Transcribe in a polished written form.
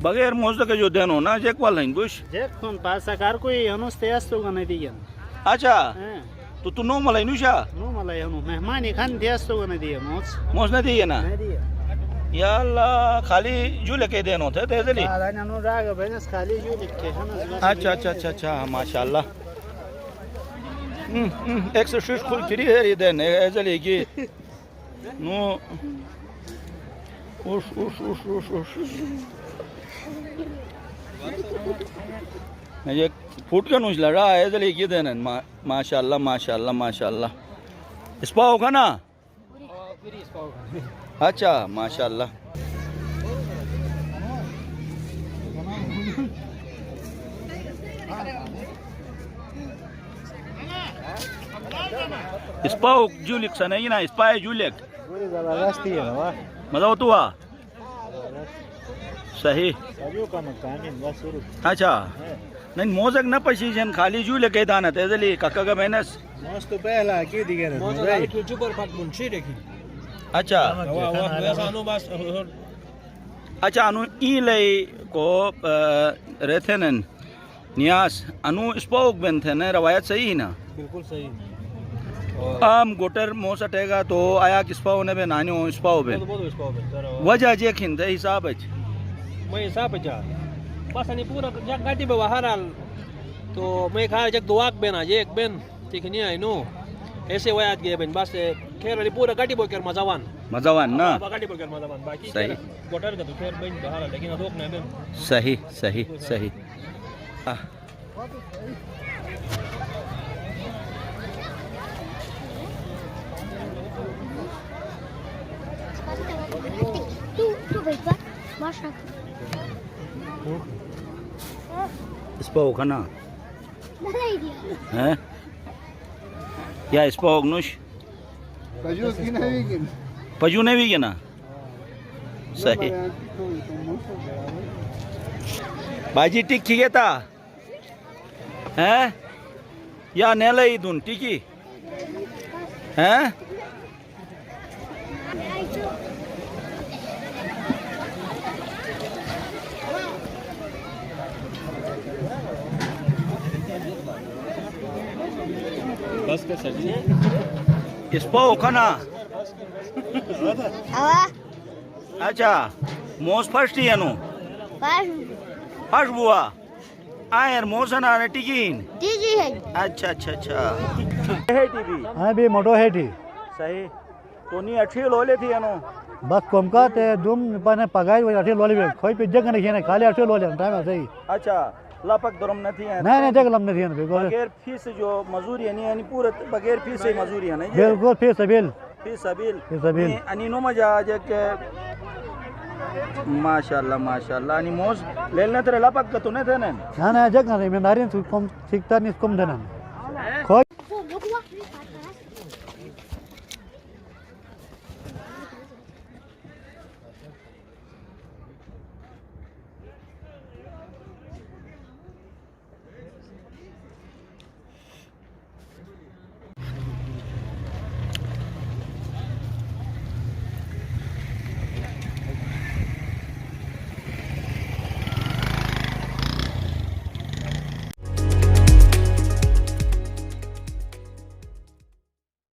बगैर मोज़ के जो दिन हो ना जेक वाला इंगुश जेक तुम पास कार कोई हनुस तेज तो गने दिया अच्छा तो तू नोमल है नुशा नोमल है हनु मेहमान ही खान तेज तो गने दिया मोज़ नहीं दिया ना या अल्लाह खाली झूले के दिन होते तेज़ ली अनुराग बहनस खाली झूले के अच्छा अच्छा अच्छा अच्छा माशाल्लाह एक्सरसाइज खुल फ्री है ये दिन ऐसे लेके नो उस ये फूट का नुज लड़ा है ऐसे लेके देना माशाल्लाह माशाल्लाह माशाल्लाह इस पाव होगा ना अच्छा माशाल्लाह इस पाव जूलिक सा नहीं ना इस पाए जूलिक जबरदस्ती है वाह मजा होता हुआ सही अच्छा नहीं मोजक न पशीजन खाली जूले के दाना तेजली काका का मेहनत मस्त पहला की दिगे ना मोजक की ऊपर पक मुंशी देखी अच्छा अच्छा अनु ई ले को रहते न नियास अनु स्पोक बनते न रवायत सही ना बिल्कुल सही आम गोटर मोस अटेगा तो आया किस पाव ने बे नानी हो इस पाव बे वजह जे खिन थे हिसाब है मैं हिसाब है बस नहीं पूरा जग गाड़ी पे बाहर आल तो मैं खा जग दुआक बेना जे एक बेन ठीक नहीं है नो ऐसे वयात गए बेन बस खेर वाली पूरा गाड़ी बोकर मजावान ना गाड़ी बोकर मजावान बाकी सही गोटर का तो खेर बेन बाहर लेकिन अदोक नहीं बेन सही सही सही इस पर होगा ना हैं या इस पर होगनुश पजू नहीं भी ना सही बाजी टिक्की के था हैं या नेला दून टिक्की हैं बस के सजी इस पर होगा ना अच्छा मोस फर्स्ट ही है नो फर्स्ट बुआ आयर मोसन आने टिकीन टीजी है अच्छा अच्छा अच्छा है टीवी हाँ भी मोटो है टी सही तो नहीं अच्छी लोले थी नो बस कोमका ते दुम पने पगाई वो अच्छी लोली में कोई पिज्जा का नहीं है खाली अच्छी लोली टाइम है सही अच्छा लापक दरम नहीं है नहीं देख लम नहीं है बगैर फीस जो मजदूरी है नहीं पूरा बगैर फीस से मजदूरी है नहीं बिल्कुल फीस सबील अनि नो मजा आज के माशाल्लाह माशाल्लाह अनि मोज लेने तेरे लापक का तो नहीं थे ना ना जग नहीं मैं नारियन कम सीखता नहीं कम देना